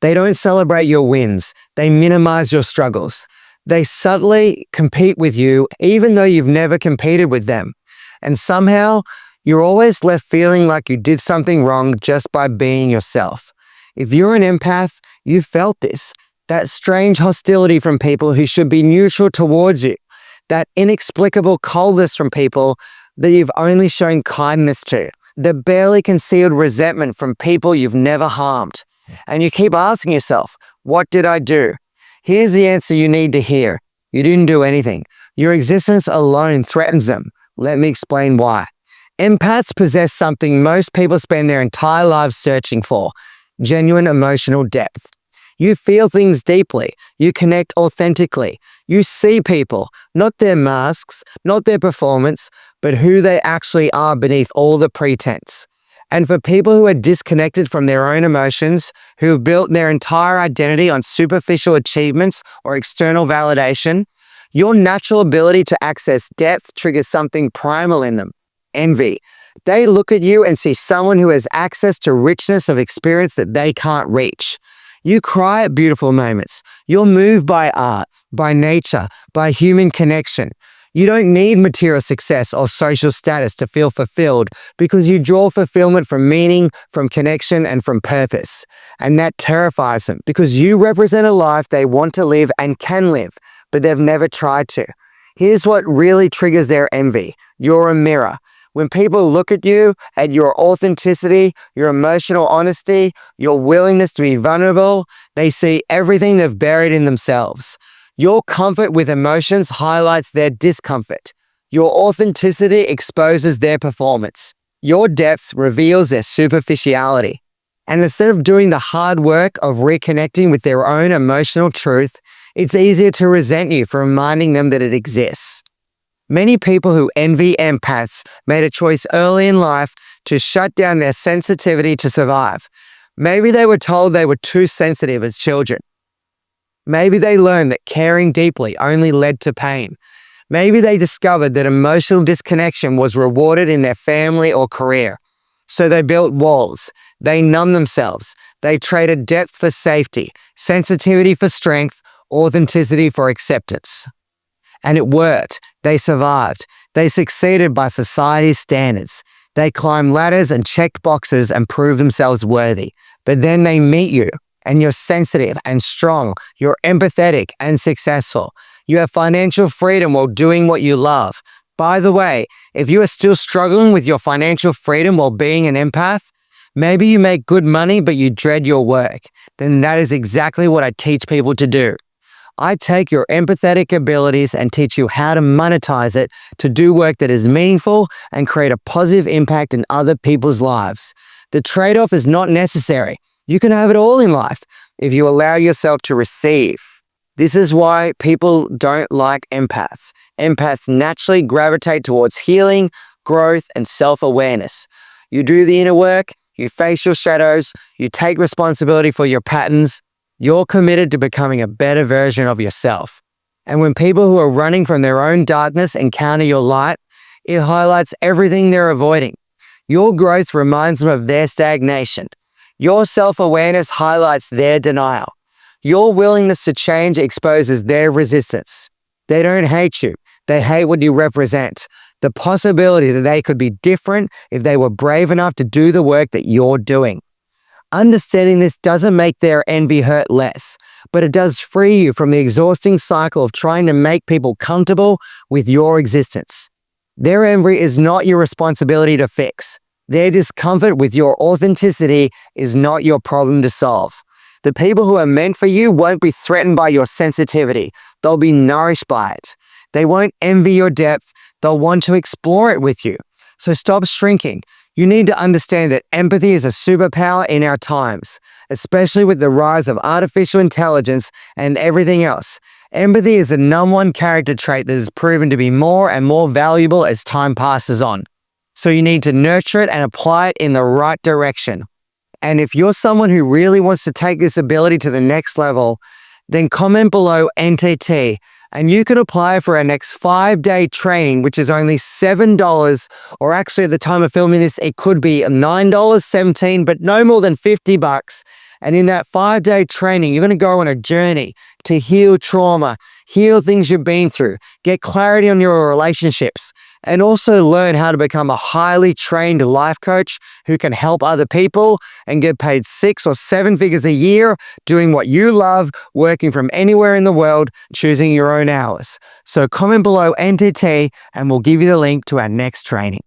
They don't celebrate your wins. They minimize your struggles. They subtly compete with you even though you've never competed with them. And somehow, you're always left feeling like you did something wrong just by being yourself. If you're an empath, you've felt this. That strange hostility from people who should be neutral towards you. That inexplicable coldness from people that you've only shown kindness to. The barely concealed resentment from people you've never harmed. And you keep asking yourself, what did I do? Here's the answer you need to hear. You didn't do anything. Your existence alone threatens them. Let me explain why. Empaths possess something most people spend their entire lives searching for: genuine emotional depth. You feel things deeply. You connect authentically. You see people, not their masks, not their performance, but who they actually are beneath all the pretense. And for people who are disconnected from their own emotions, who have built their entire identity on superficial achievements or external validation, your natural ability to access depth triggers something primal in them: envy. They look at you and see someone who has access to richness of experience that they can't reach. You cry at beautiful moments. You're moved by art, by nature, by human connection. You don't need material success or social status to feel fulfilled because you draw fulfillment from meaning, from connection, and from purpose. And that terrifies them because you represent a life they want to live and can live, but they've never tried to. Here's what really triggers their envy. You're a mirror. When people look at you, at your authenticity, your emotional honesty, your willingness to be vulnerable, they see everything they've buried in themselves. Your comfort with emotions highlights their discomfort. Your authenticity exposes their performance. Your depth reveals their superficiality. And instead of doing the hard work of reconnecting with their own emotional truth, it's easier to resent you for reminding them that it exists. Many people who envy empaths made a choice early in life to shut down their sensitivity to survive. Maybe they were told they were too sensitive as children. Maybe they learned that caring deeply only led to pain. Maybe they discovered that emotional disconnection was rewarded in their family or career. So they built walls. They numbed themselves. They traded depth for safety, sensitivity for strength, authenticity for acceptance. And it worked. They survived. They succeeded by society's standards. They climbed ladders and checked boxes and proved themselves worthy. But then they meet you, and you're sensitive and strong. You're empathetic and successful. You have financial freedom while doing what you love. By the way, if you are still struggling with your financial freedom while being an empath, maybe you make good money but you dread your work, then that is exactly what I teach people to do. I take your empathetic abilities and teach you how to monetize it to do work that is meaningful and create a positive impact in other people's lives. The trade-off is not necessary. You can have it all in life if you allow yourself to receive. This is why people don't like empaths. Empaths naturally gravitate towards healing, growth, and self-awareness. You do the inner work, you face your shadows, you take responsibility for your patterns. You're committed to becoming a better version of yourself. And when people who are running from their own darkness encounter your light, it highlights everything they're avoiding. Your growth reminds them of their stagnation. Your self-awareness highlights their denial. Your willingness to change exposes their resistance. They don't hate you. They hate what you represent. The possibility that they could be different if they were brave enough to do the work that you're doing. Understanding this doesn't make their envy hurt less, but it does free you from the exhausting cycle of trying to make people comfortable with your existence. Their envy is not your responsibility to fix. Their discomfort with your authenticity is not your problem to solve. The people who are meant for you won't be threatened by your sensitivity. They'll be nourished by it. They won't envy your depth. They'll want to explore it with you. So stop shrinking. You need to understand that empathy is a superpower in our times, especially with the rise of artificial intelligence and everything else. Empathy is the #1 character trait that is proven to be more and more valuable as time passes on. So you need to nurture it and apply it in the right direction. And if you're someone who really wants to take this ability to the next level, then comment below NTT and you can apply for our next 5-day training, which is only $7, or actually at the time of filming this, it could be $9, $17, but no more than $50. And in that 5-day training, you're going to go on a journey to heal trauma, heal things you've been through, get clarity on your relationships, and also learn how to become a highly trained life coach who can help other people and get paid 6 or 7 figures a year doing what you love, working from anywhere in the world, choosing your own hours. So comment below NTT and we'll give you the link to our next training.